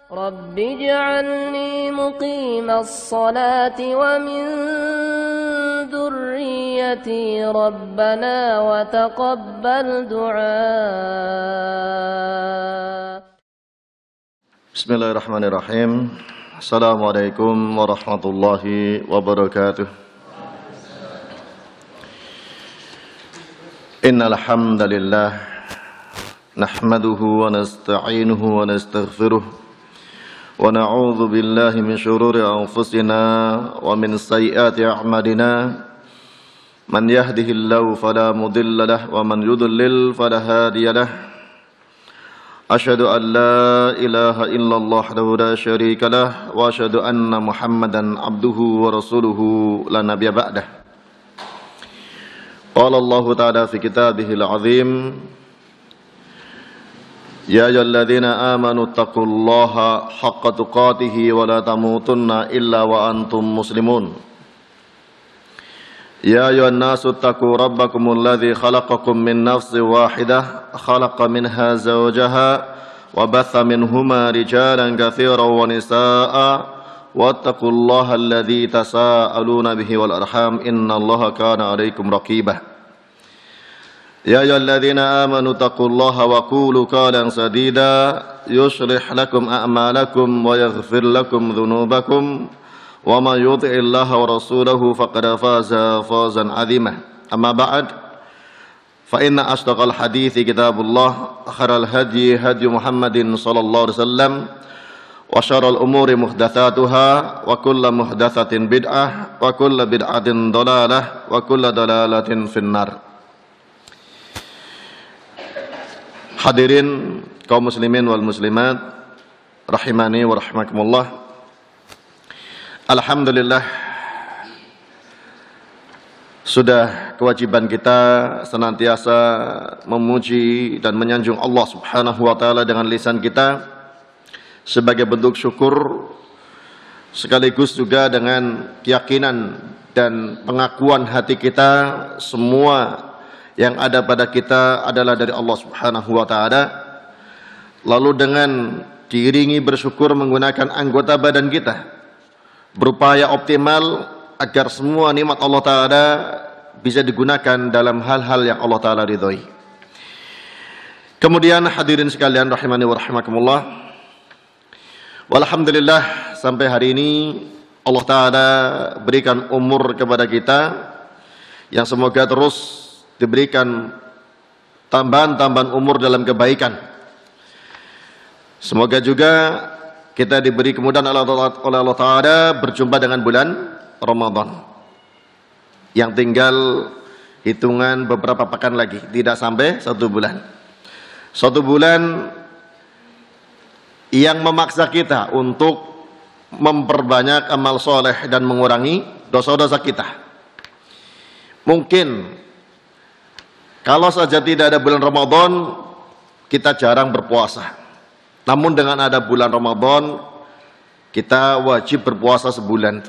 رب اجعلني مقيم الصلاة ومن ذريتي ربنا وتقبل دعاء. Bismillahirrahmanirrahim. Assalamualaikum warahmatullahi wabarakatuh. Innal hamdalillah nahmaduhu wa nasta'inuhu wa nastaghfiruh. ونعوذ بالله من شرور أنفسنا ومن سيئات أعمالنا من يهده الله فلا مضل له ومن يضلل فلا هادي له أشهد أن لا إله إلا الله وحده لا شريك له وأشهد أن محمدا عبده ورسوله لا نبي بعده قال الله تعالى في كتابه العظيم يا أيها الذين آمنوا اتقوا الله حق تقاته ولا تموتن إلا وأنتم مسلمون يا أيها الناس اتقوا ربكم الذي خلقكم من نفس واحدة خلق منها زوجها وبث منهما رجالا كثيرا ونساء واتقوا الله الذي تساءلون به والأرحام إن الله كان عليكم رقيبا يا أيها الذين آمنوا اتقوا الله وقولوا قولا سديدا يصلح لكم أعمالكم ويغفر لكم ذنوبكم ومن يطع الله ورسوله فقد فاز فوزا عظيما أما بعد فإن أصدق الحديث كتاب الله خير الهدي هدي محمد صلى الله عليه وسلم وشر الأمور محدثاتها وكل محدثة بدعة وكل بدعة ضلالة وكل ضلالة في النار. Hadirin kaum muslimin wal muslimat rahimani wa rahimakumullah. Alhamdulillah, sudah kewajiban kita senantiasa memuji dan menyanjung Allah Subhanahu wa taala dengan lisan kita sebagai bentuk syukur, sekaligus juga dengan keyakinan dan pengakuan hati kita semua yang ada pada kita adalah dari Allah Subhanahu wa taala. Lalu dengan diiringi bersyukur menggunakan anggota badan kita, berupaya optimal agar semua nikmat Allah taala bisa digunakan dalam hal-hal yang Allah taala ridhoi. Kemudian hadirin sekalian rahimani wa rahimakumullah. Walhamdulillah, sampai hari ini Allah taala berikan umur kepada kita yang semoga terus diberikan tambahan-tambahan umur dalam kebaikan. Semoga juga kita diberi kemudahan oleh Allah Ta'ala berjumpa dengan bulan Ramadan yang tinggal hitungan beberapa pekan lagi, tidak sampai 1 bulan. 1 bulan yang memaksa kita untuk memperbanyak amal soleh dan mengurangi dosa-dosa kita. Mungkin kalau saja tidak ada bulan Ramadan, kita jarang berpuasa. Namun dengan ada bulan Ramadan, kita wajib berpuasa sebulan.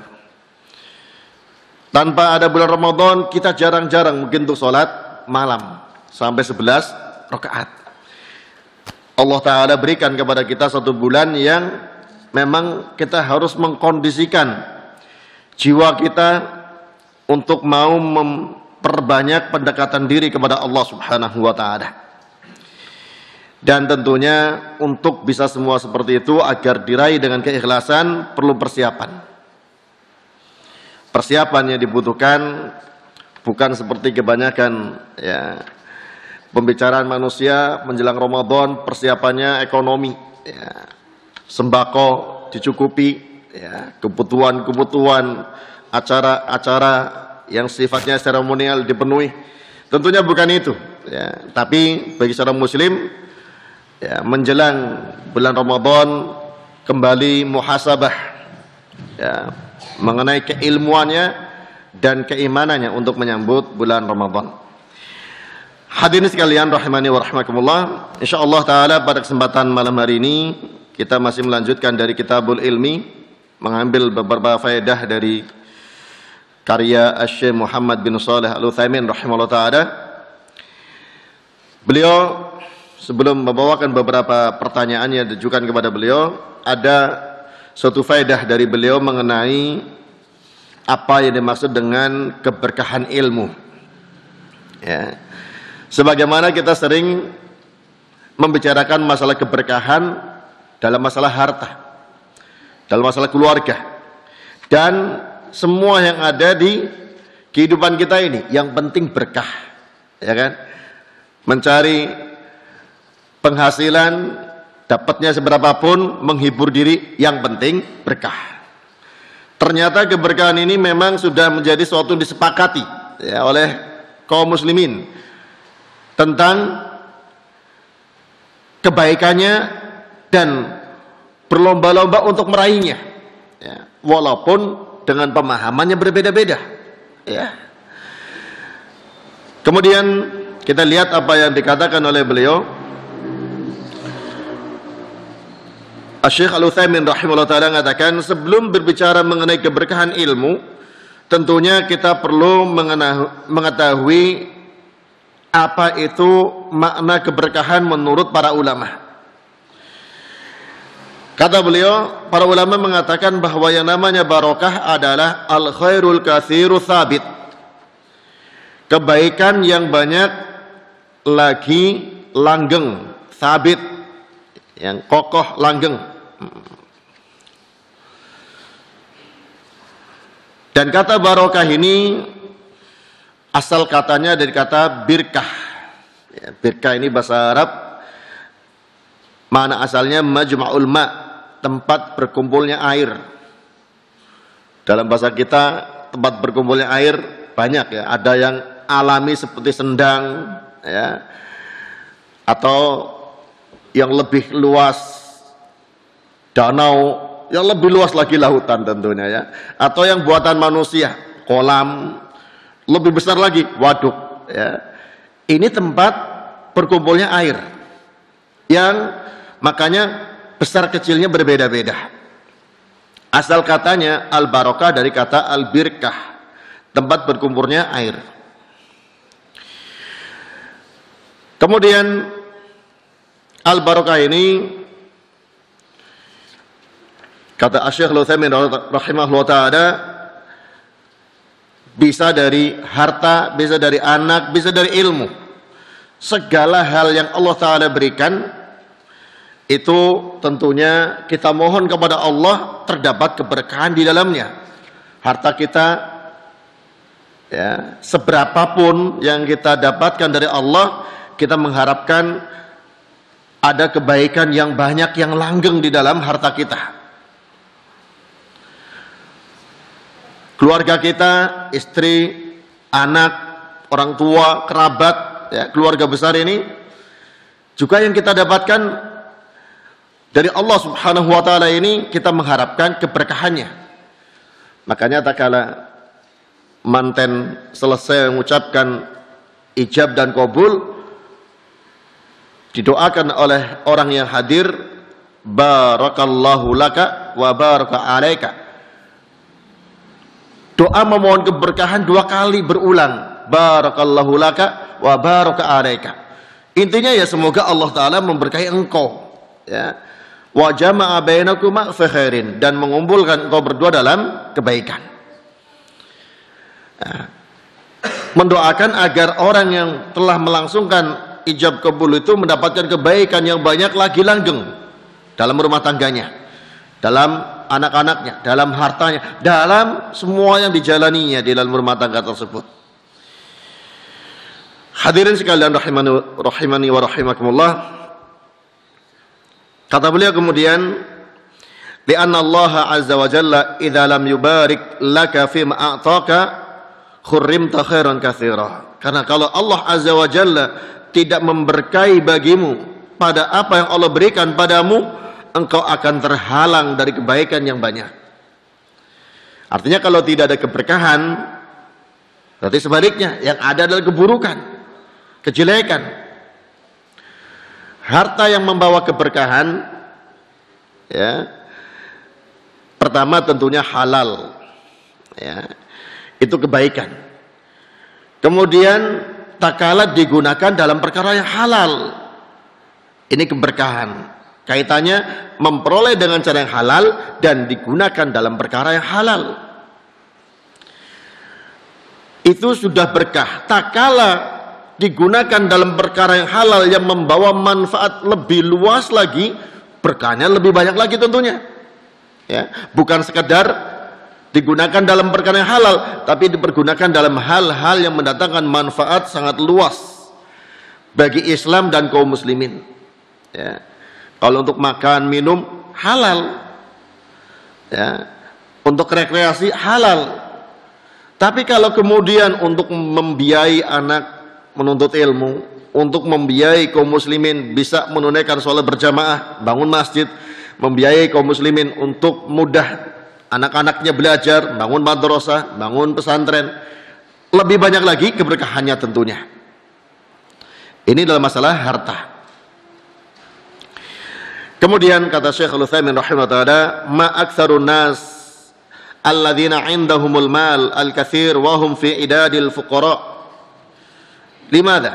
Tanpa ada bulan Ramadan, kita jarang-jarang mungkin untuk sholat malam sampai 11 rakaat. Allah Ta'ala berikan kepada kita 1 bulan yang memang kita harus mengkondisikan jiwa kita untuk mau perbanyak pendekatan diri kepada Allah Subhanahu wa taala. Dan tentunya untuk bisa semua seperti itu agar diraih dengan keikhlasan perlu persiapan. Persiapan yang dibutuhkan bukan seperti kebanyakan ya pembicaraan manusia menjelang Ramadan, persiapannya ekonomi ya, sembako dicukupi ya, kebutuhan-kebutuhan, acara-acara yang sifatnya seremonial dipenuhi. Tentunya bukan itu ya. Tapi bagi seorang muslim ya, menjelang bulan Ramadan kembali muhasabah ya, mengenai keilmuannya dan keimanannya untuk menyambut bulan Ramadan. Hadirin sekalian rahimani wa rahimakumullah, insyaallah taala pada kesempatan malam hari ini kita masih melanjutkan dari Kitabul Ilmi, mengambil beberapa faedah dari karya Syekh Muhammad bin Shalih Al-Utsaimin rahimahullah taala. Beliau sebelum membawakan beberapa pertanyaan yang ditujukan kepada beliau, ada suatu faedah dari beliau mengenai apa yang dimaksud dengan keberkahan ilmu. Ya. Sebagaimana kita sering membicarakan masalah keberkahan dalam masalah harta, dalam masalah keluarga, dan semua yang ada di kehidupan kita ini, yang penting berkah, ya kan? Mencari penghasilan, dapatnya seberapapun, menghibur diri, yang penting berkah. Ternyata keberkahan ini memang sudah menjadi suatu yang disepakati ya, oleh kaum muslimin tentang kebaikannya dan berlomba-lomba untuk meraihnya, ya, walaupun dengan pemahamannya berbeda-beda. Ya. Kemudian kita lihat apa yang dikatakan oleh beliau. Syekh Al-Utsaimin rahimahullah ta'ala mengatakan, sebelum berbicara mengenai keberkahan ilmu, tentunya kita perlu mengetahui apa itu makna keberkahan menurut para ulama. Kata beliau, para ulama mengatakan bahwa yang namanya barokah adalah al-khairul katsiru tsabit. Kebaikan yang banyak lagi langgeng, tsabit, yang kokoh langgeng. Dan kata barokah ini asal katanya dari kata birkah. Ya, birkah ini bahasa Arab, mana asalnya majma'ul ma', tempat berkumpulnya air. Dalam bahasa kita tempat berkumpulnya air banyak ya, ada yang alami seperti sendang ya, atau yang lebih luas danau, yang lebih luas lagi lautan tentunya ya, atau yang buatan manusia, kolam, lebih besar lagi waduk ya. Ini tempat berkumpulnya air yang makanya besar kecilnya berbeda-beda. Asal katanya al-barokah dari kata al-birkah, tempat berkumpulnya air. Kemudian al-barokah ini kata Syekh Al-Utsaimin rahimahullah ta'ala bisa dari harta, bisa dari anak, bisa dari ilmu. Segala hal yang Allah ta'ala berikan itu tentunya kita mohon kepada Allah terdapat keberkahan di dalamnya. Harta kita ya, seberapapun yang kita dapatkan dari Allah, kita mengharapkan ada kebaikan yang banyak yang langgeng di dalam harta kita. Keluarga kita, istri, anak, orang tua, kerabat, ya, keluarga besar ini juga yang kita dapatkan dari Allah Subhanahu wa ta'ala ini, kita mengharapkan keberkahannya. Makanya tak kala manten selesai mengucapkan ijab dan qabul, didoakan oleh orang yang hadir, barakallahu laka wa baraka alaika. Doa memohon keberkahan 2 kali berulang, barakallahu laka wa baraka alaika. Intinya ya semoga Allah Ta'ala memberkahi engkau ya, wa jama'a bainakuma fi khairin, dan mengumpulkan engkau berdua dalam kebaikan. Nah, mendoakan agar orang yang telah melangsungkan ijab kabul itu mendapatkan kebaikan yang banyak lagi langgeng dalam rumah tangganya, dalam anak-anaknya, dalam hartanya, dalam semua yang dijalaninya di dalam rumah tangga tersebut. Hadirin sekalian rahimani wa rahimakumullah. Kata beliau kemudian, li'anna Allah azza wa jalla idza lam yubarik laka fi ma a'taka khurrimta khairan katsira. Karena kalau Allah azza wa jalla tidak memberkahi bagimu pada apa yang Allah berikan padamu, engkau akan terhalang dari kebaikan yang banyak. Artinya kalau tidak ada keberkahan, berarti sebaliknya yang ada adalah keburukan, kejelekan. Harta yang membawa keberkahan ya, pertama tentunya halal ya, itu kebaikan. Kemudian tak kalah digunakan dalam perkara yang halal, ini keberkahan. Kaitannya memperoleh dengan cara yang halal dan digunakan dalam perkara yang halal. Itu sudah berkah. Tak kala digunakan dalam perkara yang halal yang membawa manfaat lebih luas lagi, berkahnya lebih banyak lagi tentunya. Ya, bukan sekedar digunakan dalam perkara yang halal, tapi dipergunakan dalam hal-hal yang mendatangkan manfaat sangat luas bagi Islam dan kaum muslimin. Ya. Kalau untuk makan, minum halal. Ya. Untuk rekreasi halal. Tapi kalau kemudian untuk membiayai anak menuntut ilmu, untuk membiayai kaum muslimin bisa menunaikan sholat berjamaah, bangun masjid, membiayai kaum muslimin untuk mudah anak-anaknya belajar, bangun madrasah, bangun pesantren, lebih banyak lagi keberkahannya tentunya. Ini dalam masalah harta. Kemudian kata Syekh Al-Utsaimin rahimahullah, ma aktsarun nas alladzina 'indahumul mal al-katsir wa hum fi idadil fuqara. Limadha?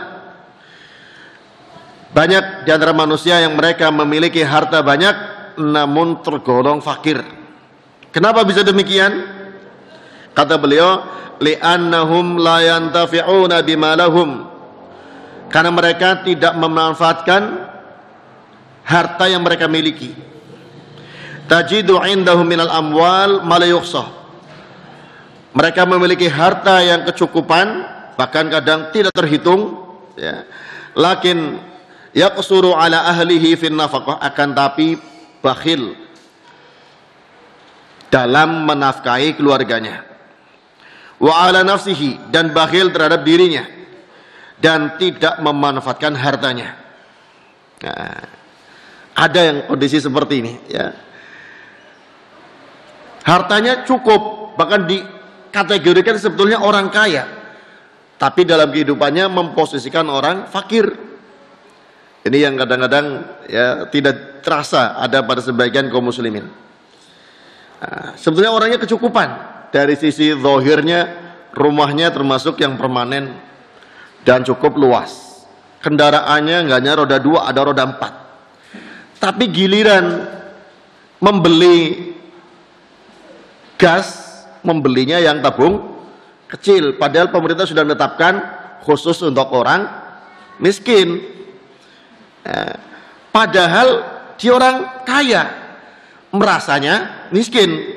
Banyak di antara manusia yang mereka memiliki harta banyak namun tergolong fakir. Kenapa bisa demikian? Kata beliau, li'annahum la yantafi'una bima lahum. Karena mereka tidak memanfaatkan harta yang mereka miliki. Tajidu indahum minal amwal ma la yuhsah. Mereka memiliki harta yang kecukupan, bahkan kadang tidak terhitung, ya. Lakin yaqsuru ala ahlihi fin nafaqah, akan tapi bakhil dalam menafkahi keluarganya. Wa ala nafsihi, dan bakhil terhadap dirinya, dan tidak memanfaatkan hartanya. Nah, ada yang kondisi seperti ini, ya. Hartanya cukup, bahkan dikategorikan sebetulnya orang kaya, tapi dalam kehidupannya memposisikan orang fakir. Ini yang kadang-kadang ya tidak terasa ada pada sebagian kaum muslimin. Nah, sebetulnya orangnya kecukupan dari sisi zahirnya, rumahnya termasuk yang permanen dan cukup luas. Kendaraannya nggak hanya roda 2, ada roda 4. Tapi giliran membeli gas, membelinya yang tabung kecil, padahal pemerintah sudah menetapkan khusus untuk orang miskin. Padahal dia orang kaya, merasanya miskin.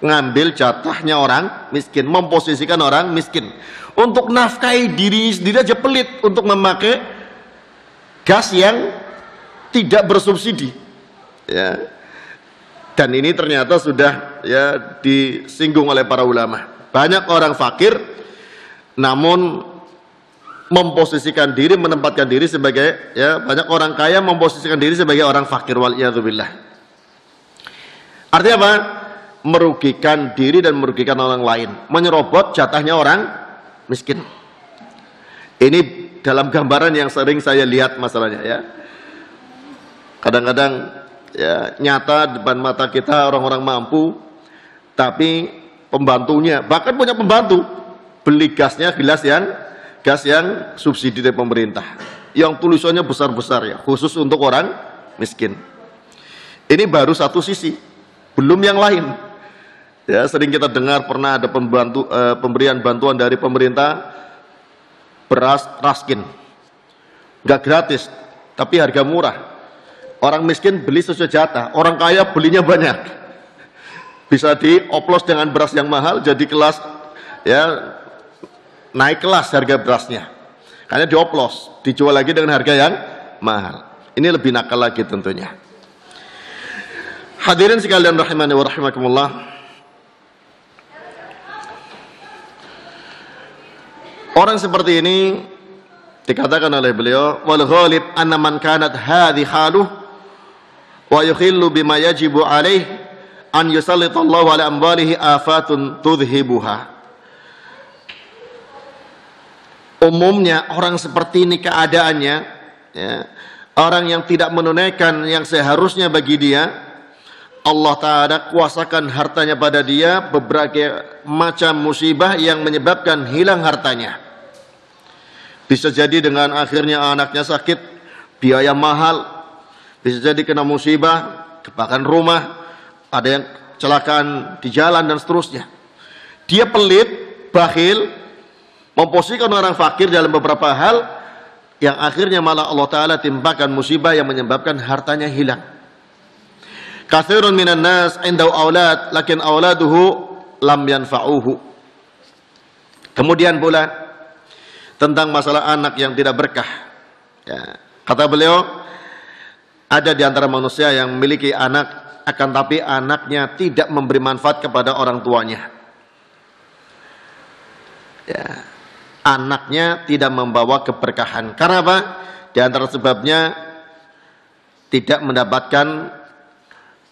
Ngambil jatahnya orang miskin, memposisikan orang miskin. Untuk nafkahi diri sendiri aja pelit untuk memakai gas yang tidak bersubsidi, ya. Dan ini ternyata sudah ya disinggung oleh para ulama. Banyak orang fakir namun memposisikan diri, menempatkan diri sebagai, ya, banyak orang kaya memposisikan diri sebagai orang fakir, waliyadzubillah. Artinya apa? Merugikan diri dan merugikan orang lain, menyerobot jatahnya orang miskin. Ini dalam gambaran yang sering saya lihat masalahnya, ya. Kadang-kadang ya nyata depan mata kita orang-orang mampu, tapi pembantunya, bahkan punya pembantu, beli gasnya gas yang subsidi dari pemerintah, yang tulisannya besar-besar, ya, khusus untuk orang miskin. Ini baru satu sisi, belum yang lain. Ya, sering kita dengar pernah ada pemberian bantuan dari pemerintah beras raskin, nggak gratis, tapi harga murah. Orang miskin beli sesuai jatah, orang kaya belinya banyak. Bisa dioplos dengan beras yang mahal, jadi kelas, ya, naik kelas harga berasnya. Karena dioplos, dijual lagi dengan harga yang mahal. Ini lebih nakal lagi tentunya. Hadirin sekalian rahimani wa rahimakumullah. Orang seperti ini dikatakan oleh beliau, wal ghalib anna man kanat hadhi haluh wa yukhillu bima yajibu alaih an yusallitallahu ala amwalihi afatun tudhibuha. Umumnya orang seperti ini keadaannya, ya, orang yang tidak menunaikan yang seharusnya bagi dia, Allah Ta'ala kuasakan hartanya pada dia, berbagai macam musibah yang menyebabkan hilang hartanya. Bisa jadi dengan akhirnya anaknya sakit, biaya mahal. bisa jadi kena musibah, kebakaran rumah, ada yang kecelakaan di jalan dan seterusnya. Dia pelit, bakhil, memposisikan orang fakir dalam beberapa hal yang akhirnya malah Allah Ta'ala timpakan musibah yang menyebabkan hartanya hilang. Katsirun minan nas indau aulad lakin auladuhu lam yanfa'uhu. Kemudian pula tentang masalah anak yang tidak berkah. Ya, kata beliau, ada di antara manusia yang memiliki anak, akan tapi anaknya tidak memberi manfaat kepada orang tuanya. Ya, anaknya tidak membawa keberkahan. Karena apa? Di antara sebabnya tidak mendapatkan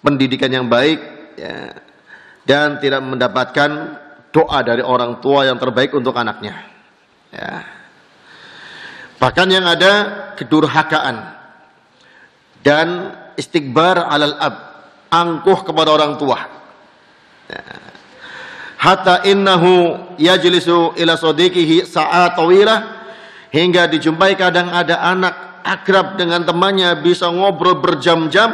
pendidikan yang baik, ya, dan tidak mendapatkan doa dari orang tua yang terbaik untuk anaknya. Ya. Bahkan yang ada kedurhakaan dan istikbar alal ab, angkuh kepada orang tua. Ya. Hatta innahu yajlisu ila sadiqihi sa'at tawilah, hingga dijumpai kadang ada anak akrab dengan temannya bisa ngobrol berjam-jam,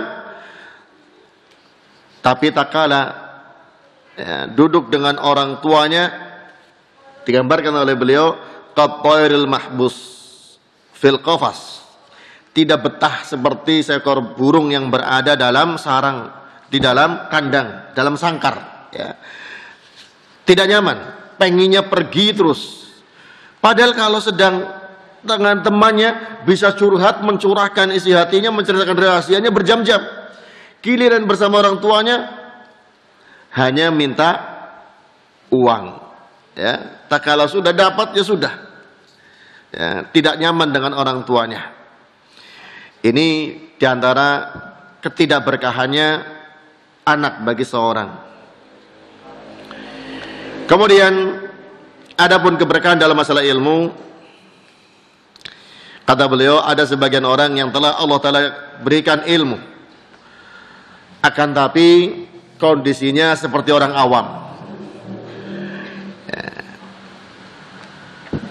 tapi tak kala ya, duduk dengan orang tuanya digambarkan oleh beliau qatairil mahbus fil qafas, tidak betah seperti seekor burung yang berada dalam sarang, di dalam kandang, dalam sangkar, ya. Tidak nyaman, pengennya pergi terus. Padahal kalau sedang dengan temannya bisa curhat, mencurahkan isi hatinya, menceritakan rahasianya berjam-jam. Giliran bersama orang tuanya hanya minta uang. Ya, tak kalau sudah dapat ya sudah. Ya, tidak nyaman dengan orang tuanya. Ini diantara ketidakberkahannya anak bagi seorang. Kemudian adapun keberkahan dalam masalah ilmu, kata beliau, ada sebagian orang yang telah Allah Ta'ala berikan ilmu, akan tapi kondisinya seperti orang awam. Ya.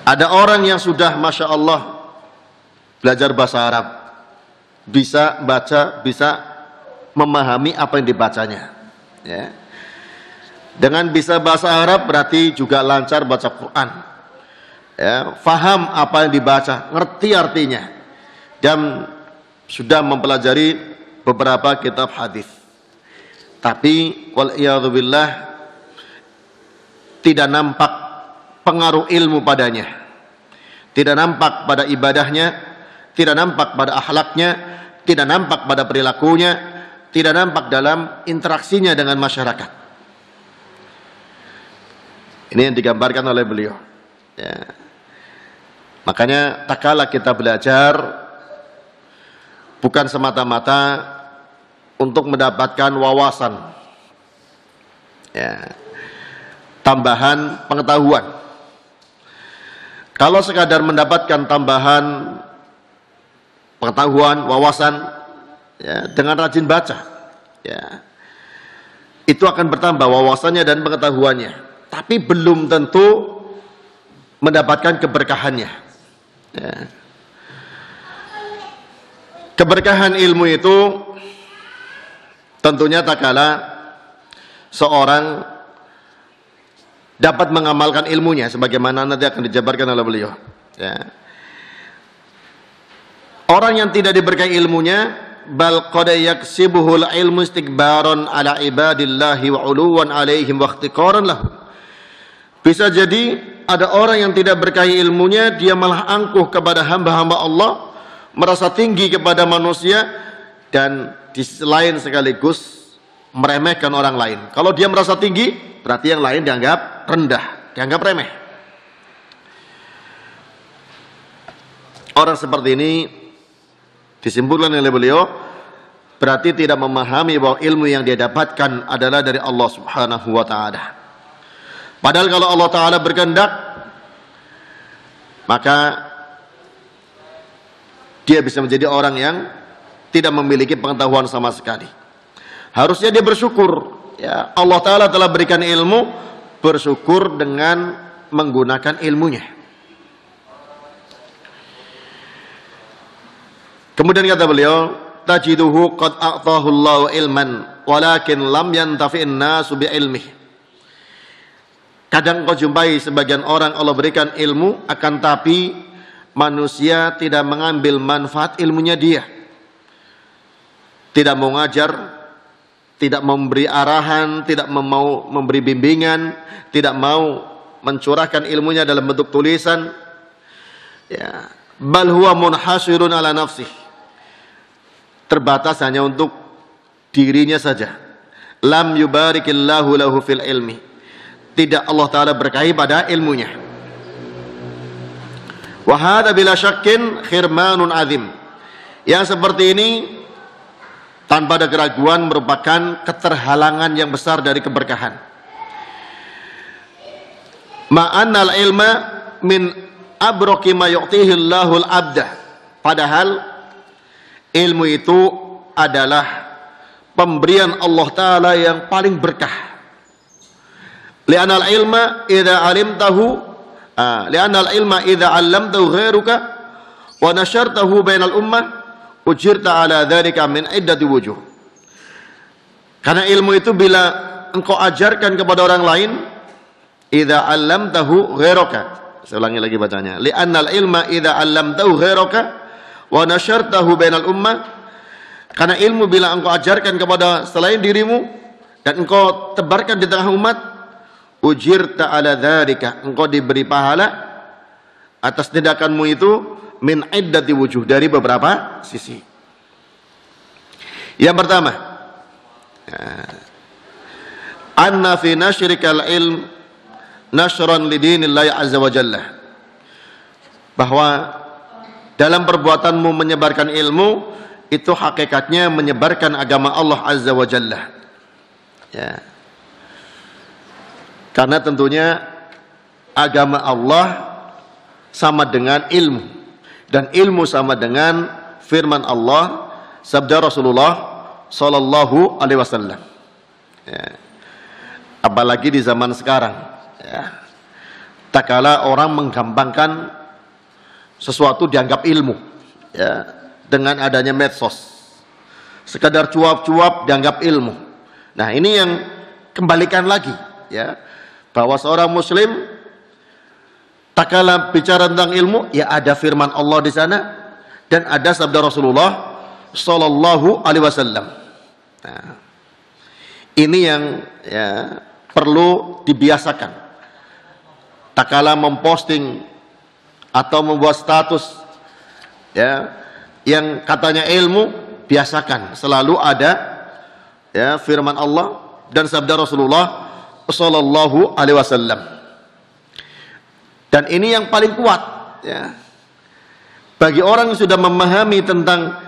Ada orang yang sudah Masya Allah belajar bahasa Arab, bisa baca, bisa memahami apa yang dibacanya. Ya. Dengan bisa bahasa Arab berarti juga lancar baca Quran. Ya, faham apa yang dibaca, ngerti artinya, dan sudah mempelajari beberapa kitab hadis. Tapi wal'iyadzubillah tidak nampak pengaruh ilmu padanya, tidak nampak pada ibadahnya, tidak nampak pada akhlaknya, tidak nampak pada perilakunya, tidak nampak dalam interaksinya dengan masyarakat. Ini yang digambarkan oleh beliau. Ya. Makanya tak kala kita belajar bukan semata-mata untuk mendapatkan wawasan, ya, tambahan pengetahuan. Kalau sekadar mendapatkan tambahan pengetahuan, wawasan, ya, dengan rajin baca, ya, itu akan bertambah wawasannya dan pengetahuannya. Tapi belum tentu mendapatkan keberkahannya. Ya. Keberkahan ilmu itu tentunya tak kala seorang dapat mengamalkan ilmunya, sebagaimana nanti akan dijabarkan oleh beliau. Ya. Orang yang tidak diberkahi ilmunya, bal qad yaksibuhul ilmu istikbaran ala ibadillahi wa uluwan alaihim wa ikhtiqaran lahum. Bisa jadi ada orang yang tidak berkahi ilmunya, dia malah angkuh kepada hamba-hamba Allah, merasa tinggi kepada manusia, dan di sisi lain sekaligus meremehkan orang lain. Kalau dia merasa tinggi, berarti yang lain dianggap rendah, dianggap remeh. Orang seperti ini disimpulkan oleh beliau berarti tidak memahami bahwa ilmu yang dia dapatkan adalah dari Allah Subhanahu wa Ta'ala. Padahal kalau Allah Ta'ala berkehendak, maka dia bisa menjadi orang yang tidak memiliki pengetahuan sama sekali. Harusnya dia bersyukur, ya, Allah Ta'ala telah berikan ilmu, bersyukur dengan menggunakan ilmunya. Kemudian kata beliau, tajiduhu qad a'tahu Allahu ilman walakin lam yantafi'in nasu bi ilmihi. Kadang kau jumpai sebagian orang Allah berikan ilmu, akan tapi manusia tidak mengambil manfaat ilmunya dia. Tidak mau ngajar, tidak memberi arahan, tidak mau memberi bimbingan, tidak mau mencurahkan ilmunya dalam bentuk tulisan. Ya, bal huwa munhasirun ala nafsih. Terbatas hanya untuk dirinya saja. Lam yubarikillahu lahu fil ilmi. Tidak Allah Ta'ala berkahi pada ilmunya. Wa hadza bila syakkin khirmanun azim. Yang seperti ini tanpa ada keraguan merupakan keterhalangan yang besar dari keberkahan. Ma'annal ilma min abraki ma yu'tihi Allahul abda. Padahal ilmu itu adalah pemberian Allah Ta'ala yang paling berkah. Li'anal ilma idza alimtahu li'anal ilma idza 'allamtahu ghairuka wa nashartahu bainal ummah ujirta 'ala dzalika min iddati wujuh. Karena ilmu itu bila engkau ajarkan kepada orang lain, idza 'allamtahu ghairuka. Saya ulangi lagi bacanya. Li'anal ilma idza 'allamtahu ghairuka wa nashartahu bainal ummah. Karena ilmu bila engkau ajarkan kepada selain dirimu dan engkau tebarkan di tengah umat, ujirta ala dzalika, engkau diberi pahala atas tindakanmu itu min iddati wujuh, dari beberapa sisi. Yang pertama, anna fi nashrikal ilm nashran lidinillahi azza wa jalla, bahwa dalam perbuatanmu menyebarkan ilmu itu hakikatnya menyebarkan agama Allah azza wa jalla. Ya. Karena tentunya agama Allah sama dengan ilmu, dan ilmu sama dengan firman Allah, sabda Rasulullah sallallahu alaihi wasallam. Ya. Apalagi di zaman sekarang, ya. Tak kala orang menggampangkan sesuatu dianggap ilmu, ya, dengan adanya medsos. Sekadar cuap-cuap dianggap ilmu. Nah, ini yang kembalikan lagi, ya. Bahwa seorang muslim tak kala bicara tentang ilmu, ya ada firman Allah di sana dan ada sabda Rasulullah sallallahu alaihi wasallam. Nah, ini yang ya perlu dibiasakan. Tak kala memposting atau membuat status ya yang katanya ilmu, biasakan selalu ada ya firman Allah dan sabda Rasulullah sallallahu alaihi wasallam. Dan ini yang paling kuat, ya. Bagi orang yang sudah memahami tentang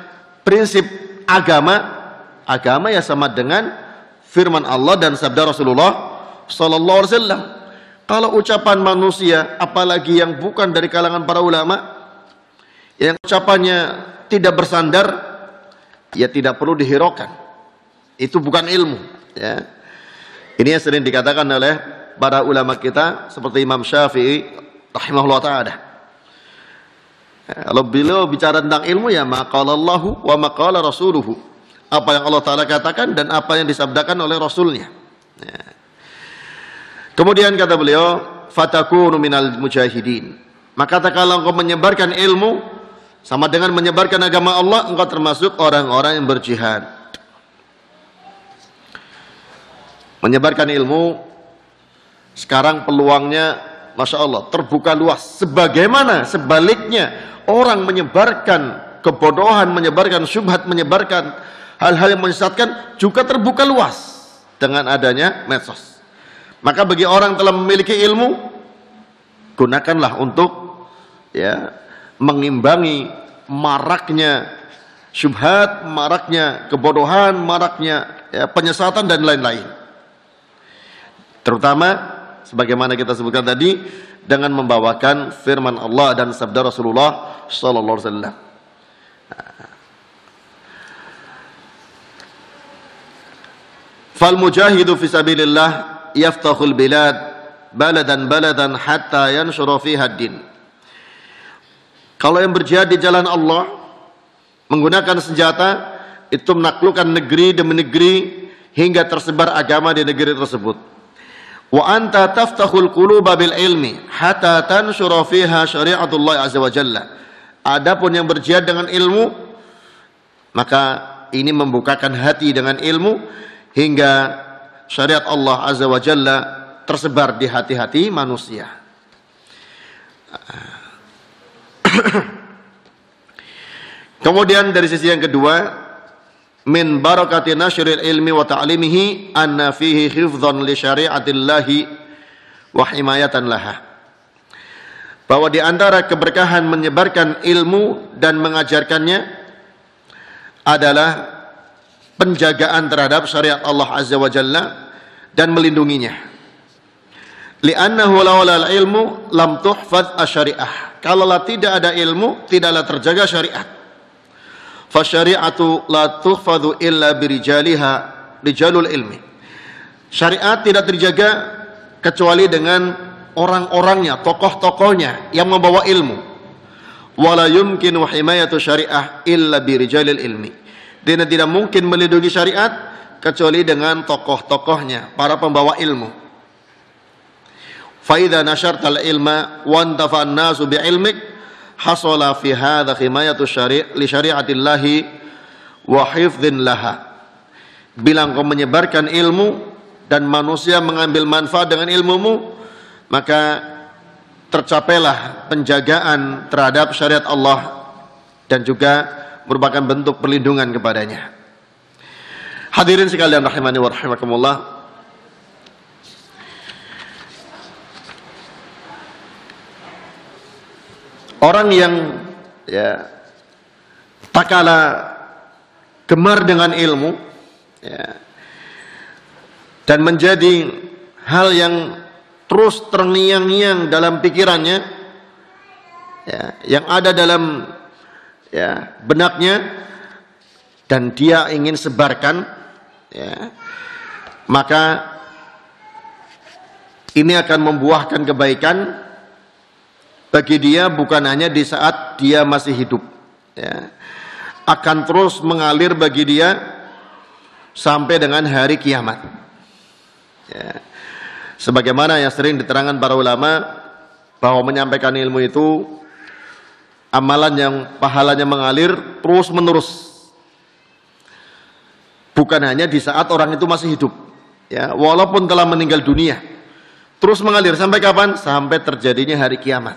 prinsip agama, agama ya sama dengan firman Allah dan sabda Rasulullah sallallahu alaihi wasallam. Kalau ucapan manusia, apalagi yang bukan dari kalangan para ulama, yang ucapannya tidak bersandar, ya tidak perlu dihiraukan. Itu bukan ilmu, ya. Ini yang sering dikatakan oleh para ulama kita seperti Imam Syafi'i rahimahullah ta'ala. Kalau beliau bicara tentang ilmu, ya maqalallahu wa maqala rasuluhu. Apa yang Allah Ta'ala katakan dan apa yang disabdakan oleh Rasulnya. Ya. Kemudian kata beliau, fatakunu minal mujahidin. Maka kalau engkau menyebarkan ilmu sama dengan menyebarkan agama Allah, engkau termasuk orang-orang yang berjihad. Menyebarkan ilmu sekarang peluangnya Masya Allah terbuka luas. Sebagaimana sebaliknya orang menyebarkan kebodohan, menyebarkan syubhat, menyebarkan hal-hal yang menyesatkan juga terbuka luas dengan adanya medsos. Maka bagi orang telah memiliki ilmu, gunakanlah untuk ya mengimbangi maraknya syubhat, maraknya kebodohan, maraknya ya, penyesatan dan lain-lain. Terutama sebagaimana kita sebutkan tadi dengan membawakan firman Allah dan sabda Rasulullah sallallahu alaihi wasallam. Fal mujahidu fi sabilillah yaftahul bilad baladan hatta yanshura fiha ad-din. Kalau yang berjihad di jalan Allah menggunakan senjata, itu menaklukkan negeri demi negeri hingga tersebar agama di negeri tersebut. Wa anta taftahul quluba bil ilmi hatta tanshura fiha syari'atullah azza wa jalla. Adapun yang berjihad dengan ilmu, maka ini membukakan hati dengan ilmu hingga syariat Allah azza wa jalla tersebar di hati-hati manusia. Kemudian dari sisi yang kedua, min barakati nasyril ilmi wa ta'limihi anna fihi hifdhan li syari'atillahi wa himayatan laha. Bahwa di antara keberkahan menyebarkan ilmu dan mengajarkannya adalah penjagaan terhadap syariat Allah azza wa jalla dan melindunginya. Li'annahu lawala al-ilmu lam tuhfadz asy-syari'ah. Kalaulah tidak ada ilmu, tidaklah terjaga syariat. Fasyari'atu la tuhfadhu illa birijaliha, rijalul ilmi. Syariat tidak terjaga kecuali dengan orang-orangnya, tokoh-tokohnya yang membawa ilmu. Wala yumkinu himayatu syari'ah illa birijalil ilmi. Dan tidak mungkin melindungi syariat kecuali dengan tokoh-tokohnya, para pembawa ilmu. Fa idza nashartal ilma wa antafa'an nasu bi ilmik hasala fi hadha himayatu li syari'atillahi wa hifdhin laha. Bila engkau menyebarkan ilmu dan manusia mengambil manfaat dengan ilmumu, maka tercapailah penjagaan terhadap syariat Allah dan juga merupakan bentuk perlindungan kepadanya. Hadirin sekalian rahimani wa rahimakumullah, orang yang tak kalah gemar dengan ilmu dan menjadi hal yang terus terngiang-ngiang dalam pikirannya, yang ada dalam benaknya dan dia ingin sebarkan, maka ini akan membuahkan kebaikan bagi dia bukan hanya di saat dia masih hidup, akan terus mengalir bagi dia sampai dengan hari kiamat. Sebagaimana yang sering diterangkan para ulama, bahwa menyampaikan ilmu itu amalan yang pahalanya mengalir terus menerus, bukan hanya di saat orang itu masih hidup, walaupun telah meninggal dunia, terus mengalir sampai kapan? Sampai terjadinya hari kiamat.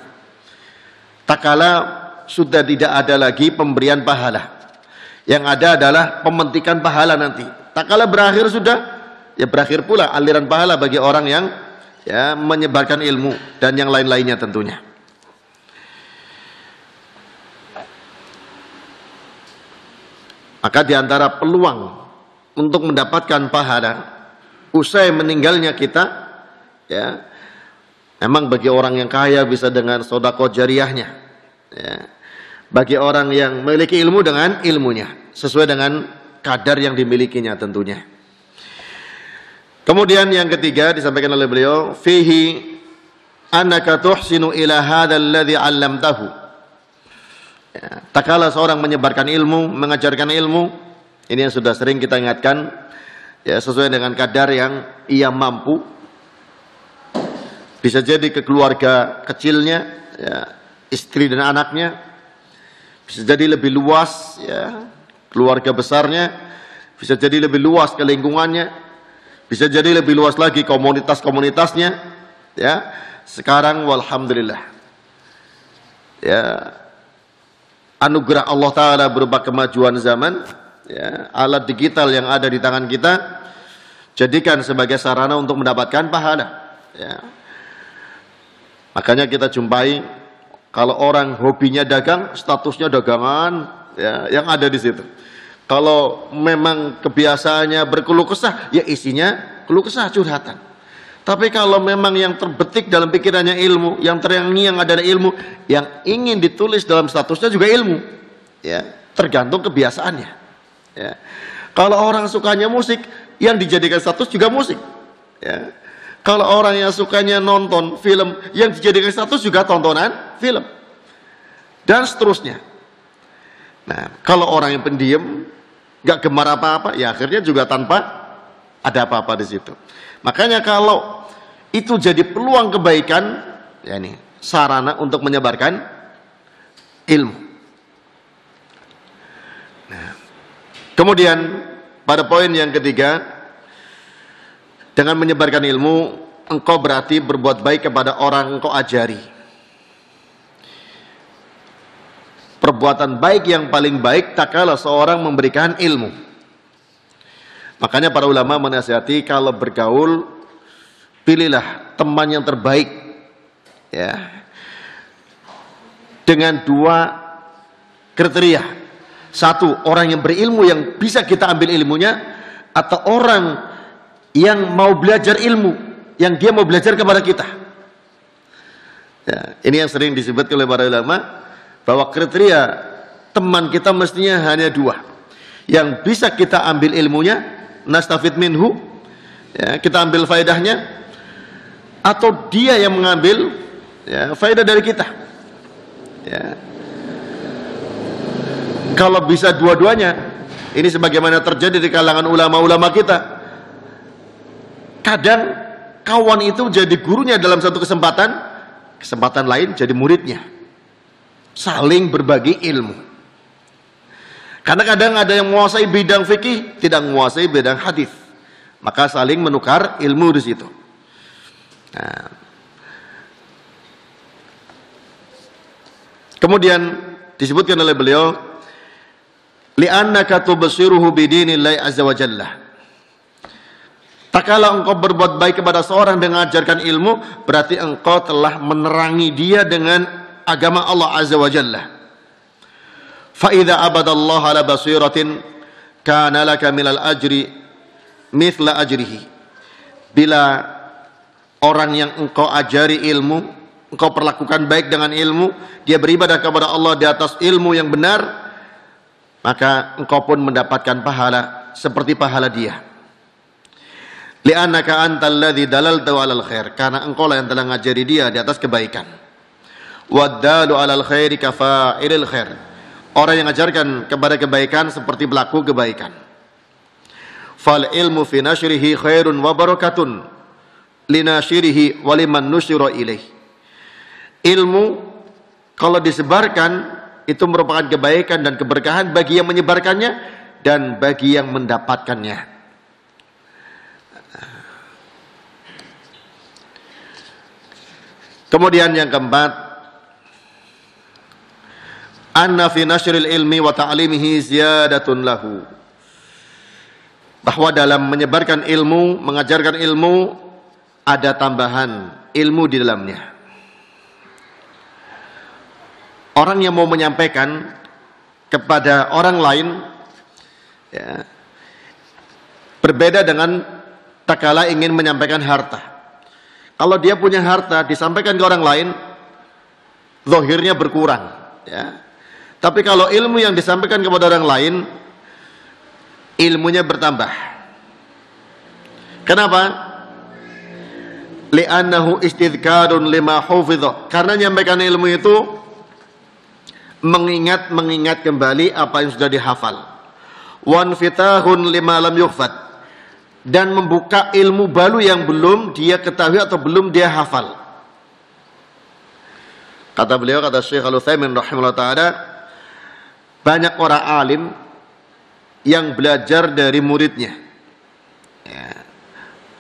Tak kala sudah tidak ada lagi pemberian pahala, yang ada adalah pementikan pahala nanti. Tak kala berakhir sudah, berakhir pula aliran pahala bagi orang yang menyebarkan ilmu dan yang lain-lainnya tentunya. Maka di antara peluang untuk mendapatkan pahala usai meninggalnya kita, memang bagi orang yang kaya bisa dengan sedekah jariyahnya, bagi orang yang memiliki ilmu dengan ilmunya, sesuai dengan kadar yang dimilikinya tentunya. Kemudian yang ketiga disampaikan oleh beliau, fihi annaka tuhsinu ila hadzal ladzi 'allamtahu. Tak kala seorang menyebarkan ilmu, mengajarkan ilmu, ini yang sudah sering kita ingatkan, sesuai dengan kadar yang ia mampu. Bisa jadi ke keluarga kecilnya, istri dan anaknya. Bisa jadi lebih luas, keluarga besarnya. Bisa jadi lebih luas ke lingkungannya. Bisa jadi lebih luas lagi komunitas-komunitasnya. Sekarang walhamdulillah, anugerah Allah Ta'ala berupa kemajuan zaman, alat digital yang ada di tangan kita, jadikan sebagai sarana untuk mendapatkan pahala. Makanya kita jumpai kalau orang hobinya dagang, statusnya dagangan, yang ada di situ. Kalau memang kebiasaannya berkeluh kesah, isinya keluh kesah, curhatan. Tapi kalau memang yang terbetik dalam pikirannya ilmu, yang terngiang adalah ilmu, yang ingin ditulis dalam statusnya juga ilmu, tergantung kebiasaannya. Kalau orang sukanya musik, yang dijadikan status juga musik. Kalau orang yang sukanya nonton film, yang dijadikan status juga tontonan film, dan seterusnya. Nah, kalau orang yang pendiam, nggak gemar apa-apa, ya akhirnya juga tanpa ada apa-apa di situ. Makanya kalau itu jadi peluang kebaikan, ya ini sarana untuk menyebarkan ilmu. Nah, kemudian pada poin yang ketiga, dengan menyebarkan ilmu, engkau berarti berbuat baik kepada orang engkau ajari. Perbuatan baik yang paling baik tak kalah seorang memberikan ilmu. Makanya para ulama menasihati kalau bergaul, pilihlah teman yang terbaik, ya, dengan dua kriteria. Satu, orang yang berilmu yang bisa kita ambil ilmunya, atau orang yang mau belajar ilmu, yang dia mau belajar kepada kita. Ya, ini yang sering disebut oleh para ulama, bahwa kriteria teman kita mestinya hanya dua. Yang bisa kita ambil ilmunya, nastafid minhu, ya, kita ambil faedahnya, atau dia yang mengambil, ya, faedah dari kita. Ya. Kalau bisa dua-duanya, ini sebagaimana terjadi di kalangan ulama-ulama kita. Kadang kawan itu jadi gurunya dalam satu kesempatan, kesempatan lain jadi muridnya. Saling berbagi ilmu. Karena kadang ada yang menguasai bidang fikih, tidak menguasai bidang hadis, maka saling menukar ilmu di situ. Nah. Kemudian disebutkan oleh beliau, li'annaka tubsiruhu bidinillahi azza wa jalla. Tak kala engkau berbuat baik kepada seorang dengan ajarkan ilmu, berarti engkau telah menerangi dia dengan agama Allah azza wa jalla. Fa idza abadallaha ala basiratin kana laka minal ajri mithla ajrihi. Bila orang yang engkau ajari ilmu, engkau perlakukan baik dengan ilmu, dia beribadah kepada Allah di atas ilmu yang benar, maka engkau pun mendapatkan pahala seperti pahala dia. Li'annaka antal ladzi dalalta 'alal khair, karena engkau lah yang telah ngajari dia di atas kebaikan. Waddalu 'alal khairi kafa'ilil khair, orang yang mengajarkan kepada kebaikan seperti pelaku kebaikan. Fal ilmu fi nashrihi khairun wa barakatun linashirihi wa liman nusyira ilaih. Ilmu kalau disebarkan itu merupakan kebaikan dan keberkahan bagi yang menyebarkannya dan bagi yang mendapatkannya. Kemudian yang keempat, anna fi nashril ilmi wa ta'limihi ziyadatun lahu, bahwa dalam menyebarkan ilmu, mengajarkan ilmu, ada tambahan ilmu di dalamnya. Orang yang mau menyampaikan kepada orang lain, ya, berbeda dengan tak kala ingin menyampaikan harta. Kalau dia punya harta disampaikan ke orang lain, zahirnya berkurang, ya. Tapi kalau ilmu yang disampaikan kepada orang lain, ilmunya bertambah. Kenapa? Li'annahu istidkarun lima hufidha, karena menyampaikan ilmu itu mengingat kembali apa yang sudah dihafal. Wanfitahun lima lam yukhfad, dan membuka ilmu baru yang belum dia ketahui atau belum dia hafal. Kata beliau, kata Syekh Al-Utsaimin rahimahullah ta'ala, banyak orang alim yang belajar dari muridnya, ya.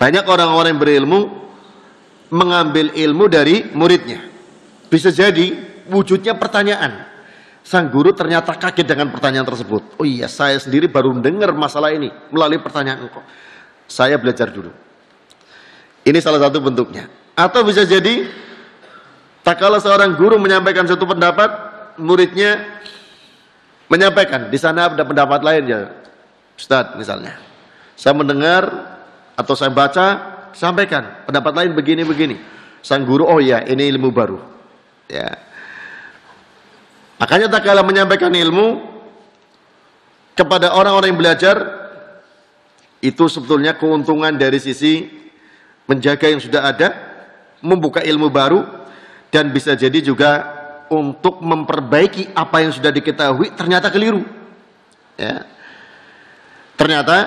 Banyak orang-orang yang berilmu mengambil ilmu dari muridnya. Bisa jadi wujudnya pertanyaan, sang guru ternyata kaget dengan pertanyaan tersebut. Oh iya, saya sendiri baru dengar masalah ini melalui pertanyaan engkau, saya belajar dulu. Ini salah satu bentuknya. Atau bisa jadi tak kala seorang guru menyampaikan suatu pendapat, muridnya menyampaikan, di sana ada pendapat lain ya Ustadz, misalnya saya mendengar atau saya baca, sampaikan pendapat lain begini-begini. Sang guru, oh ya, ini ilmu baru, ya. Makanya tak kala menyampaikan ilmu kepada orang-orang yang belajar, itu sebetulnya keuntungan dari sisi menjaga yang sudah ada, membuka ilmu baru, dan bisa jadi juga untuk memperbaiki apa yang sudah diketahui ternyata keliru, ya. Ternyata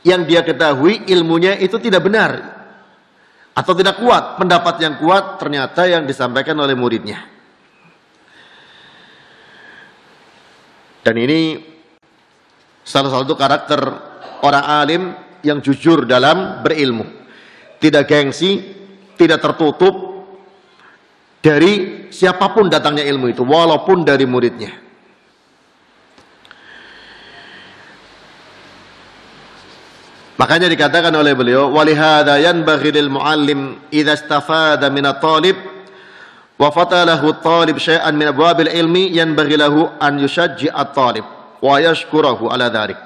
yang dia ketahui ilmunya itu tidak benar atau tidak kuat. Pendapat yang kuat ternyata yang disampaikan oleh muridnya. Dan ini salah satu karakter orang alim yang jujur dalam berilmu. Tidak gengsi, tidak tertutup dari siapapun datangnya ilmu itu, walaupun dari muridnya. Makanya dikatakan oleh beliau, walihada yanbaghi lil muallim idza istafada min at-talib wa fatalahu at-talib syai'an min abwabil ilmi yanbaghi lahu an yushajji'a at-talib wa yashkurahu ala dzalik.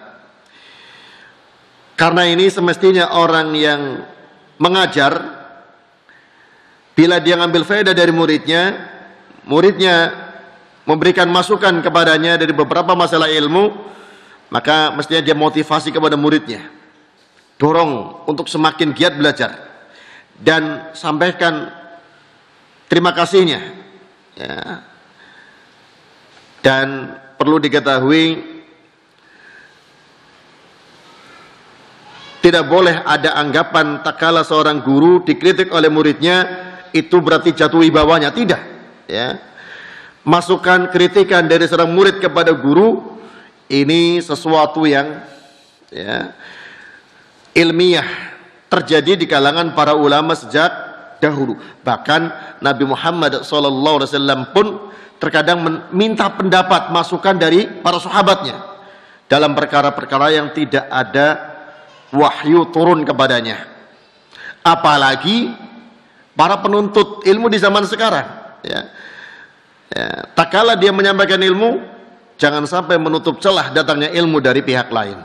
Karena ini semestinya orang yang mengajar, bila dia ngambil faedah dari muridnya, muridnya memberikan masukan kepadanya dari beberapa masalah ilmu, maka mestinya dia motivasi kepada muridnya, dorong untuk semakin giat belajar, dan sampaikan terima kasihnya, ya. Dan perlu diketahui, tidak boleh ada anggapan tak kala seorang guru dikritik oleh muridnya itu berarti jatuh wibawanya. Tidak, ya. Masukan kritikan dari seorang murid kepada guru ini sesuatu yang, ya, ilmiah, terjadi di kalangan para ulama sejak dahulu. Bahkan Nabi Muhammad SAW pun terkadang meminta pendapat, masukan dari para sahabatnya dalam perkara-perkara yang tidak ada wahyu turun kepadanya. Apalagi para penuntut ilmu di zaman sekarang, ya. Tak kala dia menyampaikan ilmu, jangan sampai menutup celah datangnya ilmu dari pihak lain,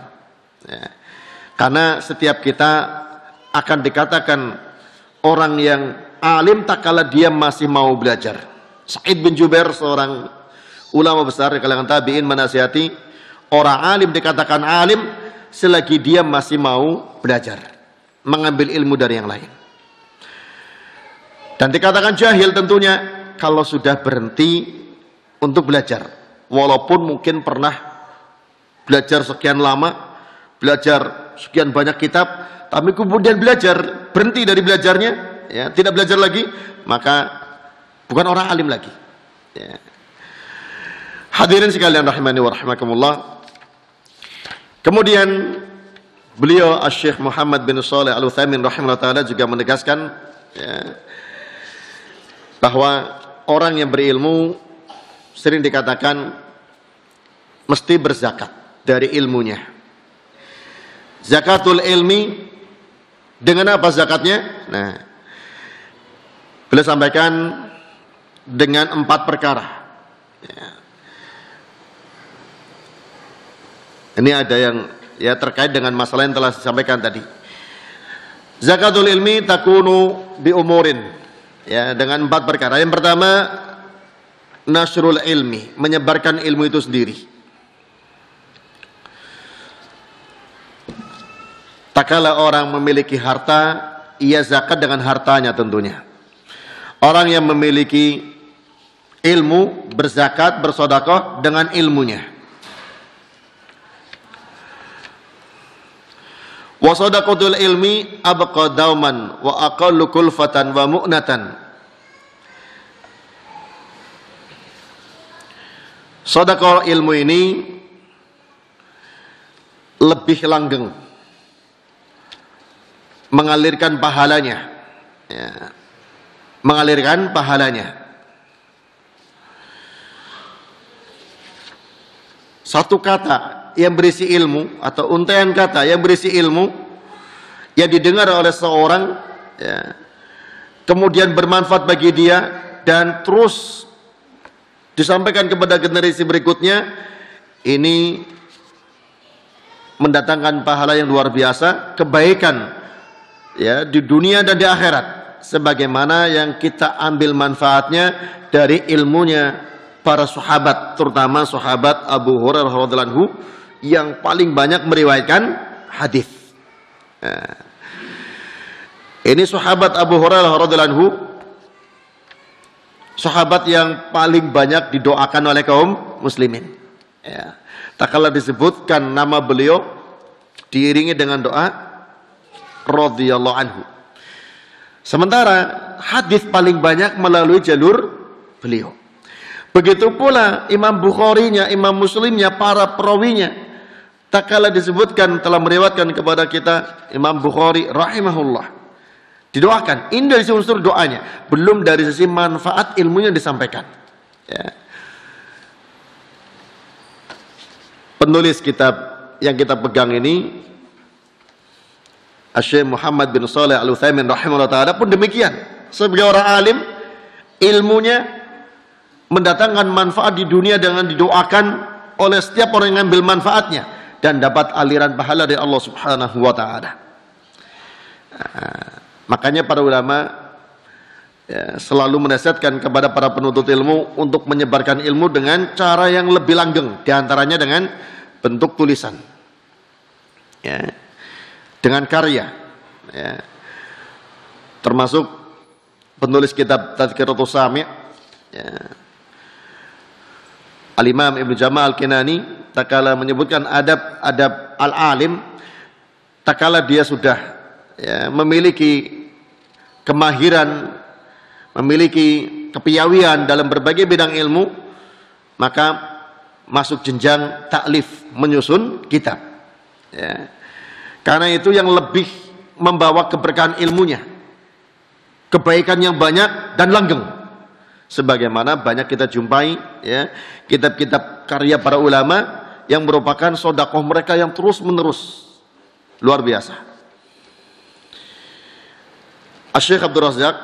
ya. Karena setiap kita akan dikatakan orang yang alim tak kala dia masih mau belajar. Sa'id bin Jubair, seorang ulama besar di kalangan tabi'in, menasihati orang alim dikatakan alim selagi dia masih mau belajar, mengambil ilmu dari yang lain. Dan dikatakan jahil tentunya kalau sudah berhenti untuk belajar, walaupun mungkin pernah belajar sekian lama, belajar sekian banyak kitab, tapi kemudian belajar, berhenti dari belajarnya, ya, tidak belajar lagi, maka bukan orang alim lagi, ya. Hadirin sekalian rahimani wa rahimakumullah. Kemudian beliau Asy-Syaikh Muhammad bin Shalih Al-Utsaimin rahimahullah taala juga menegaskan, ya, bahwa orang yang berilmu sering dikatakan mesti berzakat dari ilmunya. Zakatul ilmi, dengan apa zakatnya? Nah, beliau sampaikan dengan 4 perkara, ya. Ini ada yang, ya, terkait dengan masalah yang telah disampaikan tadi. Zakatul ilmi takunu bi umurin, ya, dengan 4 perkara. Yang pertama, nasrul ilmi, menyebarkan ilmu itu sendiri. Tak kala orang memiliki harta, ia zakat dengan hartanya tentunya. Orang yang memiliki ilmu berzakat, bersedekah dengan ilmunya. Wa sadaqatul ilmi abqa dauman wa aqallu kulfatan wa mu'natan. Sedekah ilmu ini lebih langgeng, mengalirkan pahalanya, ya, mengalirkan pahalanya. Satu kata yang berisi ilmu atau untaian kata yang berisi ilmu yang didengar oleh seorang, ya, kemudian bermanfaat bagi dia dan terus disampaikan kepada generasi berikutnya, ini mendatangkan pahala yang luar biasa, kebaikan, ya, di dunia dan di akhirat, sebagaimana yang kita ambil manfaatnya dari ilmunya para sahabat, terutama sahabat Abu Hurairah radhiyallahu anhu yang paling banyak meriwayatkan hadis. Nah, ini sahabat Abu Hurairah radhiyallahu anhu, sahabat yang paling banyak didoakan oleh kaum muslimin, ya. Tak kala disebutkan nama beliau, diiringi dengan doa radhiyallahu anhu. Sementara hadis paling banyak melalui jalur beliau. Begitu pula Imam Bukharinya, Imam Muslimnya, para perawinya, tak kala disebutkan telah meriwayatkan kepada kita Imam Bukhari rahimahullah, didoakan. Ini dari unsur doanya, belum dari sisi manfaat ilmunya disampaikan. Ya. Penulis kitab yang kita pegang ini, Syekh Muhammad bin Shalih Al-Utsaimin rahimahullah ta'ala pun demikian. Sebagai orang alim, ilmunya mendatangkan manfaat di dunia dengan didoakan oleh setiap orang yang mengambil manfaatnya dan dapat aliran pahala dari Allah Subhanahu wa ta'ala. Makanya para ulama selalu menasihatkan kepada para penuntut ilmu untuk menyebarkan ilmu dengan cara yang lebih langgeng, diantaranya dengan bentuk tulisan, dengan karya, termasuk penulis kitab Tadhkiratus Sami', Al-Imam Ibnu Jamal Al-Kinani, tak kala menyebutkan adab al-alim, tak kala dia sudah memiliki kemahiran, memiliki kepiawian dalam berbagai bidang ilmu, maka masuk jenjang taklif, menyusun kitab. Karena itu yang lebih membawa keberkahan ilmunya, kebaikan yang banyak dan langgeng. Sebagaimana banyak kita jumpai kitab-kitab karya para ulama yang merupakan sedekah mereka yang terus menerus, luar biasa. Syekh Abdul Razak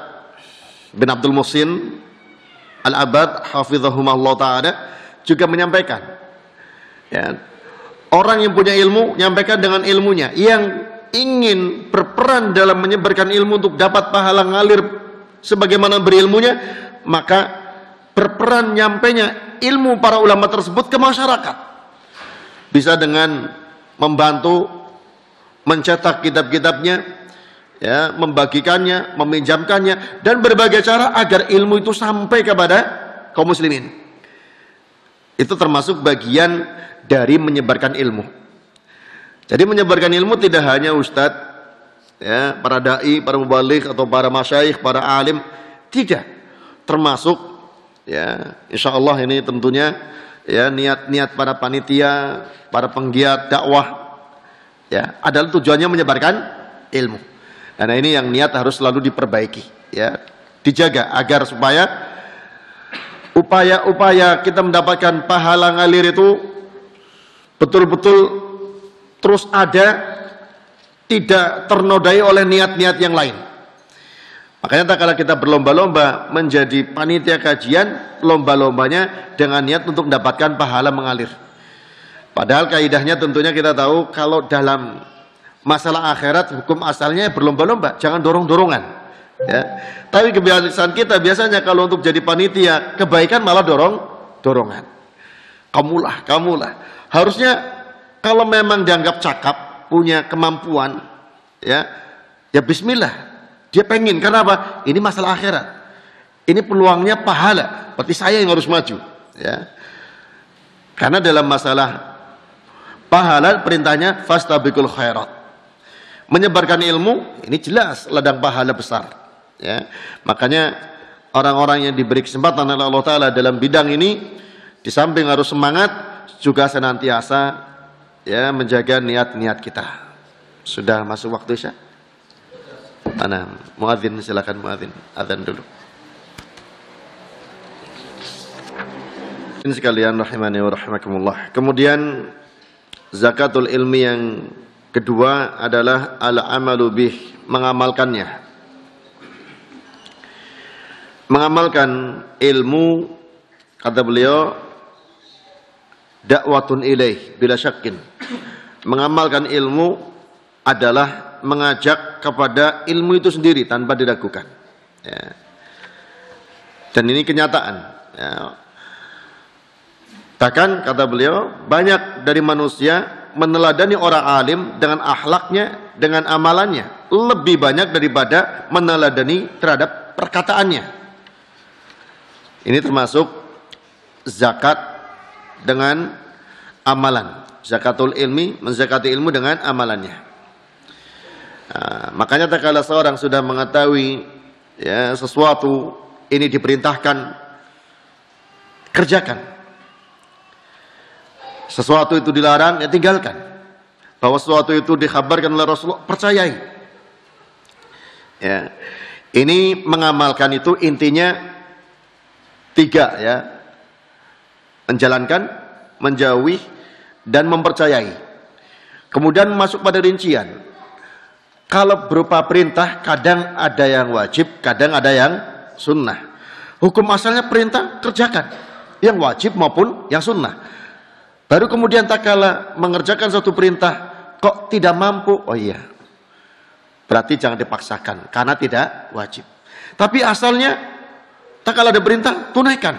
bin Abdul Muhsin Al-Abad hafizahumullah ta'ala juga menyampaikan, orang yang punya ilmu menyampaikan dengan ilmunya. Yang ingin berperan dalam menyebarkan ilmu untuk dapat pahala ngalir sebagaimana berilmunya, maka berperan nyampainya ilmu para ulama tersebut ke masyarakat. Bisa dengan membantu mencetak kitab-kitabnya, membagikannya, meminjamkannya, dan berbagai cara agar ilmu itu sampai kepada kaum muslimin. Itu termasuk bagian dari menyebarkan ilmu. Jadi menyebarkan ilmu tidak hanya ustadz, para dai, para mubaligh atau para masyayikh, para alim, tidak. Termasuk, insya Allah ini tentunya niat-niat para panitia, para penggiat dakwah, adalah tujuannya menyebarkan ilmu. Karena ini yang niat harus selalu diperbaiki, dijaga agar supaya upaya-upaya kita mendapatkan pahala ngalir itu betul-betul terus ada, tidak ternodai oleh niat-niat yang lain. Makanya tak kala kita berlomba-lomba menjadi panitia kajian, lomba-lombanya dengan niat untuk mendapatkan pahala mengalir. Padahal kaidahnya tentunya kita tahu, kalau dalam masalah akhirat hukum asalnya berlomba-lomba, jangan dorong-dorongan. Tapi kebiasaan kita biasanya kalau untuk jadi panitia kebaikan malah dorongan. Kamulah. Harusnya kalau memang dianggap cakap, punya kemampuan, ya bismillah. Dia pengen, karena apa? Ini masalah akhirat. Ini peluangnya pahala. Berarti saya yang harus maju, Karena dalam masalah pahala perintahnya fastabiqul khairat. Menyebarkan ilmu ini jelas ladang pahala besar. Makanya orang-orang yang diberi kesempatan oleh Allah Ta'ala dalam bidang ini, di samping harus semangat, juga senantiasa menjaga niat-niat kita. Sudah masuk waktu Isya? Mana muadzin, silakan muadzin, adzan dulu. Ini sekalian rahimani wa rahimakumullah. Kemudian zakatul ilmi yang kedua adalah al-amalu bih, mengamalkannya. Mengamalkan ilmu, kata beliau, dakwatun ilaih bila syakin. Mengamalkan ilmu adalah mengajak kepada ilmu itu sendiri tanpa diragukan. Dan ini kenyataan. Bahkan kata beliau, banyak dari manusia meneladani orang alim dengan akhlaknya, dengan amalannya, lebih banyak daripada meneladani terhadap perkataannya. Ini termasuk zakat dengan amalan. Zakatul ilmi, menzakati ilmu dengan amalannya. Makanya tatkala seorang sudah mengetahui ya sesuatu ini diperintahkan, kerjakan. Sesuatu itu dilarang, ya tinggalkan. Bahwa sesuatu itu dikhabarkan oleh Rasulullah, percayai. Ya. Ini mengamalkan itu intinya 3 ya. Menjalankan, menjauhi, dan mempercayai. Kemudian masuk pada rincian. Kalau berupa perintah, kadang ada yang wajib, kadang ada yang sunnah. Hukum asalnya perintah, kerjakan. Yang wajib maupun yang sunnah. Baru kemudian tak kala mengerjakan suatu perintah, kok tidak mampu? Oh iya. Berarti jangan dipaksakan, karena tidak wajib. Tapi asalnya, tak kala ada perintah, tunaikan.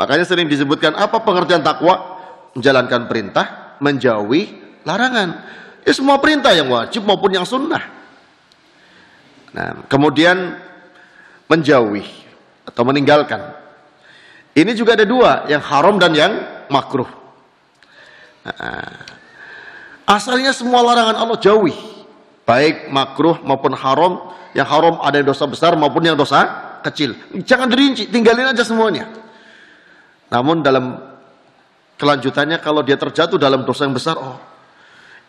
Makanya sering disebutkan, apa pengertian takwa? Menjalankan perintah, menjauhi larangan. Ya semua perintah yang wajib maupun yang sunnah. Nah, kemudian menjauhi atau meninggalkan. Ini juga ada 2, yang haram dan yang makruh. Asalnya semua larangan Allah jauhi, baik makruh maupun haram. Yang haram ada yang dosa besar maupun yang dosa kecil. Jangan dirinci, tinggalin aja semuanya. Namun dalam kelanjutannya kalau dia terjatuh dalam dosa yang besar, oh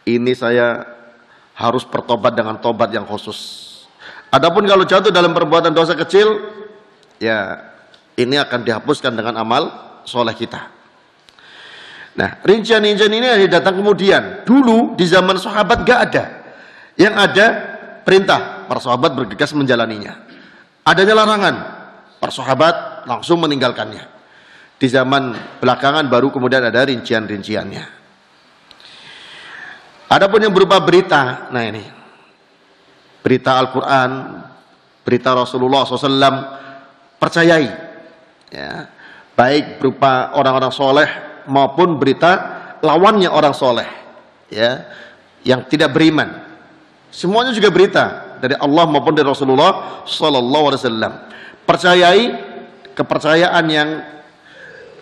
ini saya harus bertobat dengan tobat yang khusus. Adapun kalau jatuh dalam perbuatan dosa kecil, ya ini akan dihapuskan dengan amal soleh kita. Nah, rincian-rincian ini datang kemudian. Dulu di zaman sahabat gak ada. Yang ada perintah, para sahabat bergegas menjalaninya. Adanya larangan, para sahabat langsung meninggalkannya. Di zaman belakangan baru kemudian ada rincian-rinciannya. Adapun yang berupa berita, nah ini berita Al-Quran, berita Rasulullah SAW, percayai, ya, baik berupa orang-orang soleh maupun berita lawannya orang soleh, ya, yang tidak beriman. Semuanya juga berita dari Allah maupun dari Rasulullah SAW. Percayai kepercayaan yang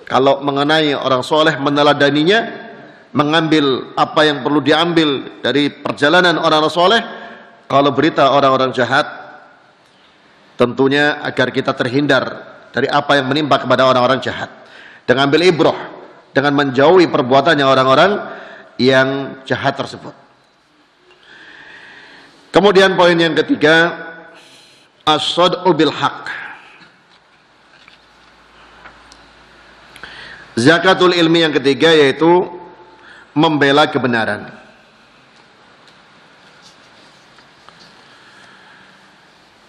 kalau mengenai orang soleh meneladaninya, mengambil apa yang perlu diambil dari perjalanan orang-orang soleh. Kalau berita orang-orang jahat, tentunya agar kita terhindar dari apa yang menimpa kepada orang-orang jahat, dengan ambil ibrah, dengan menjauhi perbuatannya orang-orang yang jahat tersebut. Kemudian poin yang ketiga, as-sad'u bil haq. Zakatul ilmi yang ketiga yaitu membela kebenaran.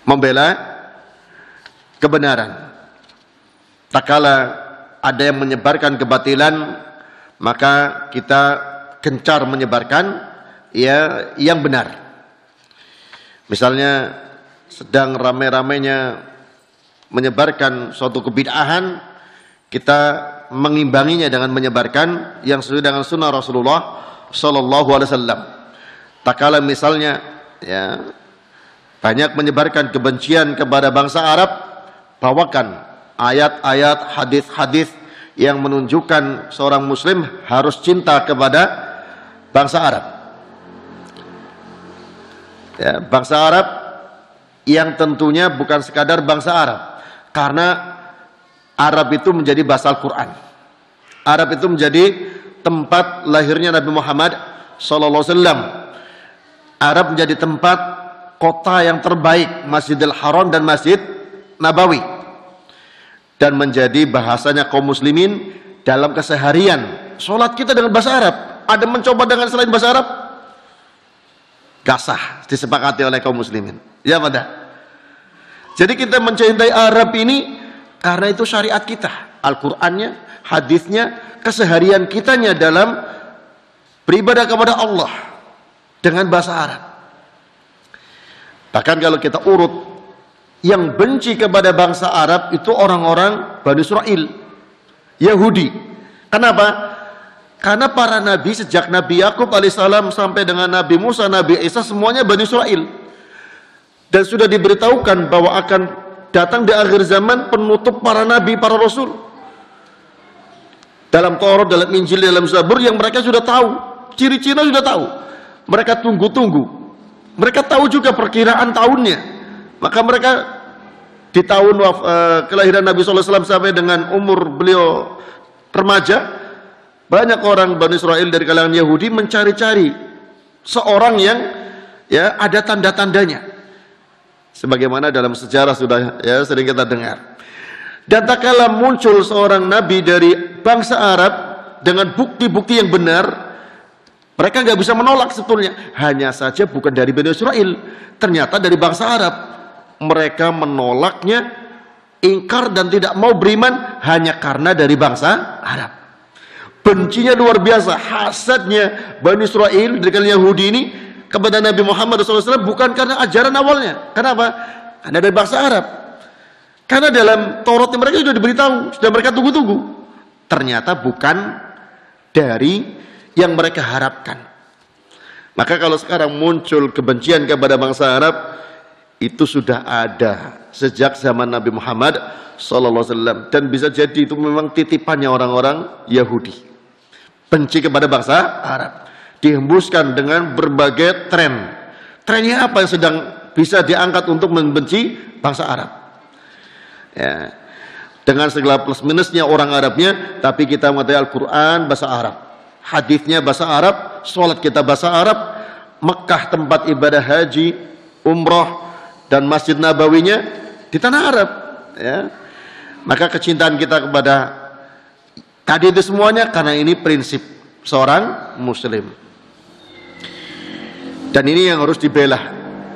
Membela kebenaran. Tak kala ada yang menyebarkan kebatilan, maka kita gencar menyebarkan ya yang benar. Misalnya sedang ramai-ramainya menyebarkan suatu kebid'ahan, kita mengimbanginya dengan menyebarkan yang sesuai dengan sunnah Rasulullah Sallallahu Alaihi Wasallam. Tak kala misalnya ya banyak menyebarkan kebencian kepada bangsa Arab, bawakan ayat-ayat, hadis-hadis yang menunjukkan seorang Muslim harus cinta kepada bangsa Arab. Ya, bangsa Arab yang tentunya bukan sekadar bangsa Arab, karena Arab itu menjadi bahasa Al-Quran. Arab itu menjadi tempat lahirnya Nabi Muhammad SAW. Arab menjadi tempat kota yang terbaik, Masjidil Haram dan Masjid Nabawi. Dan menjadi bahasanya kaum muslimin dalam keseharian. Sholat kita dengan bahasa Arab. Ada mencoba dengan selain bahasa Arab? Gak sah, disepakati oleh kaum muslimin. Ya pada. Jadi kita mencintai Arab ini karena itu syariat kita, Al-Qur'annya, hadisnya, keseharian kitanya dalam beribadah kepada Allah dengan bahasa Arab. Bahkan kalau kita urut, yang benci kepada bangsa Arab itu orang-orang Bani Israel, Yahudi. Kenapa? Karena para nabi sejak Nabi Yakub alaihissalam sampai dengan Nabi Musa, Nabi Isa, semuanya Bani Israel. Dan sudah diberitahukan bahwa akan datang di akhir zaman penutup para nabi, para rasul. dalam Taurat, dalam Injil, dalam Zabur yang mereka sudah tahu, ciri-cirinya sudah tahu. Mereka tunggu-tunggu. Mereka tahu juga perkiraan tahunnya. Maka mereka di tahun kelahiran Nabi SAW sampai dengan umur beliau remaja, banyak orang Bani Israel dari kalangan Yahudi mencari-cari seorang yang ya ada tanda-tandanya. Sebagaimana dalam sejarah sudah ya sering kita dengar. Dan tak kala muncul seorang nabi dari bangsa Arab dengan bukti-bukti yang benar, mereka nggak bisa menolak sebetulnya. Hanya saja bukan dari Bani Israel, ternyata dari bangsa Arab. Mereka menolaknya, ingkar dan tidak mau beriman hanya karena dari bangsa Arab. Bencinya luar biasa, hasadnya Bani Israel dari kalangan Yahudi ini kepada Nabi Muhammad SAW bukan karena ajaran awalnya. Kenapa? Karena dari bangsa Arab. Karena dalam Taurat mereka sudah diberitahu, sudah mereka tunggu-tunggu. Ternyata bukan dari yang mereka harapkan. Maka kalau sekarang muncul kebencian kepada bangsa Arab, itu sudah ada sejak zaman Nabi Muhammad SAW, dan bisa jadi itu memang titipannya orang-orang Yahudi. Benci kepada bangsa Arab dihembuskan dengan berbagai tren. Trennya apa yang sedang bisa diangkat untuk membenci bangsa Arab? Ya, dengan segala plus minusnya orang Arabnya, tapi kita mengerti Al-Quran bahasa Arab, hadisnya bahasa Arab, sholat kita bahasa Arab, Mekah tempat ibadah haji, umroh, dan Masjid Nabawinya di tanah Arab. Ya. Maka kecintaan kita kepada tadi itu semuanya karena ini prinsip seorang Muslim. Dan ini yang harus dibela.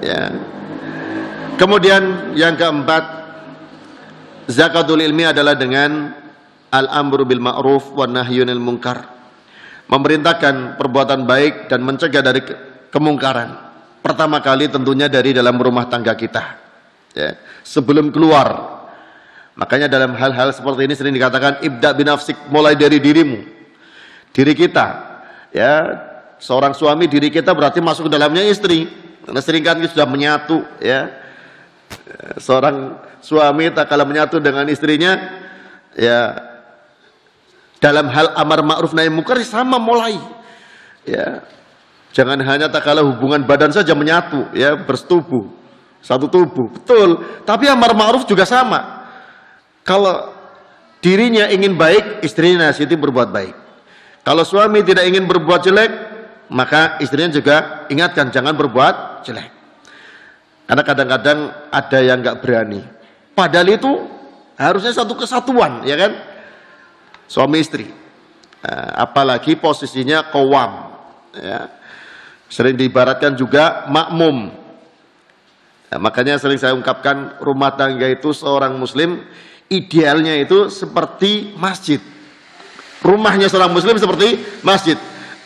Ya. Kemudian yang keempat, zakatul ilmi adalah dengan al-amru bil ma'ruf wa nahyunil munkar. Memerintahkan perbuatan baik dan mencegah dari kemungkaran. Pertama kali tentunya dari dalam rumah tangga kita, ya, sebelum keluar. Makanya dalam hal-hal seperti ini sering dikatakan ibda binafsik, mulai dari dirimu, diri kita. Ya, seorang suami diri kita berarti masuk ke dalamnya istri. Karena sering kan sudah menyatu. Ya, seorang suami tak kalah menyatu dengan istrinya. Ya, dalam hal amar ma'ruf nahi munkar sama mulai. Ya. Jangan hanya tak kalah hubungan badan saja menyatu, ya, bersetubuh, satu tubuh, betul. Tapi amar ma'ruf juga sama. Kalau dirinya ingin baik, istrinya nasihati berbuat baik. Kalau suami tidak ingin berbuat jelek, maka istrinya juga ingatkan jangan berbuat jelek. Karena kadang-kadang ada yang nggak berani. Padahal itu harusnya satu kesatuan, ya kan? Suami istri, apalagi posisinya qawam, ya. Sering diibaratkan juga makmum. Ya, makanya sering saya ungkapkan rumah tangga itu seorang muslim idealnya itu seperti masjid. Rumahnya seorang muslim seperti masjid.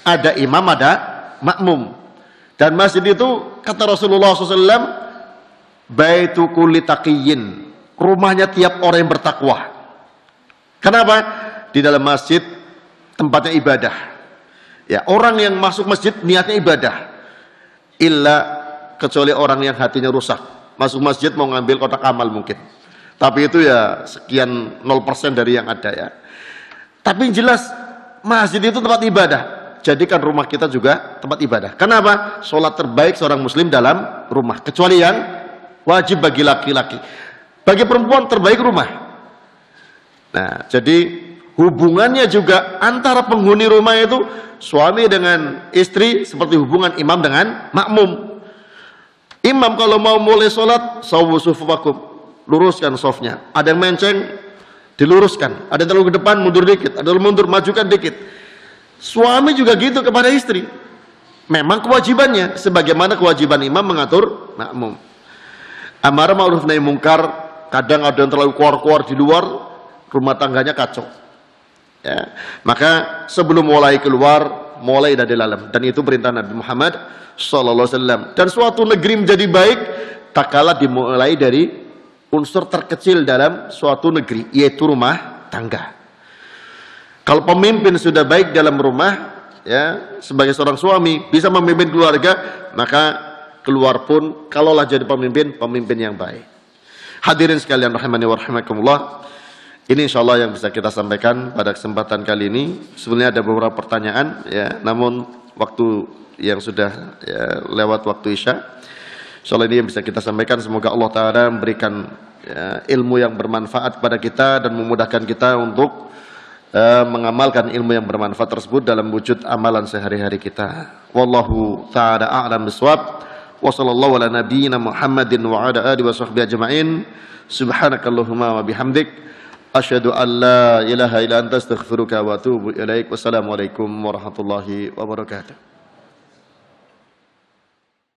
Ada imam, ada makmum. Dan masjid itu kata Rasulullah SAW, baitu kulli taqiyyin, rumahnya tiap orang yang bertakwa. Kenapa? Di dalam masjid tempatnya ibadah. Ya, orang yang masuk masjid niatnya ibadah. Illa kecuali orang yang hatinya rusak. Masuk masjid mau ngambil kotak amal mungkin. Tapi itu ya sekian 0% dari yang ada ya. Tapi yang jelas masjid itu tempat ibadah. Jadikan rumah kita juga tempat ibadah. Kenapa? Sholat terbaik seorang muslim dalam rumah. Kecuali yang wajib bagi laki-laki. Bagi perempuan terbaik rumah. Nah, jadi hubungannya juga antara penghuni rumah itu suami dengan istri seperti hubungan imam dengan makmum. Imam kalau mau mulai sholat, sawu sufufakum, luruskan sofnya. Ada yang menceng, diluruskan. Ada yang terlalu ke depan, mundur dikit. Ada yang mundur, majukan dikit. Suami juga gitu kepada istri. Memang kewajibannya, sebagaimana kewajiban imam mengatur makmum. Amar ma'ruf nahi munkar, kadang ada yang terlalu keluar-keluar di luar, rumah tangganya kacau. Ya, maka sebelum mulai keluar, mulai dari dalam, dan itu perintah Nabi Muhammad SAW. Dan suatu negeri menjadi baik tak kalah dimulai dari unsur terkecil dalam suatu negeri, yaitu rumah tangga. Kalau pemimpin sudah baik dalam rumah, ya, sebagai seorang suami bisa memimpin keluarga, maka keluar pun kalaulah jadi pemimpin yang baik. Hadirin sekalian rahimani wa rahimakumullah, Ini insya Allah yang bisa kita sampaikan pada kesempatan kali ini. Sebenarnya ada beberapa pertanyaan, ya, namun waktu yang sudah ya, lewat waktu Isya. Insya Allah ini yang bisa kita sampaikan. Semoga Allah Ta'ala memberikan ya, ilmu yang bermanfaat kepada kita dan memudahkan kita untuk mengamalkan ilmu yang bermanfaat tersebut dalam wujud amalan sehari-hari kita. Wallahu ta'ala a'lam bishawab. Wa sallallahu ala nabiyyina Muhammadin wa ala alihi wa sahbihi ajma'in. Subhanakallahumma wa bihamdik asyhadu an la ilaha illa anta astaghfiruka wa atubu ilaik. Wassalamualaikum warahmatullahi wabarakatuh.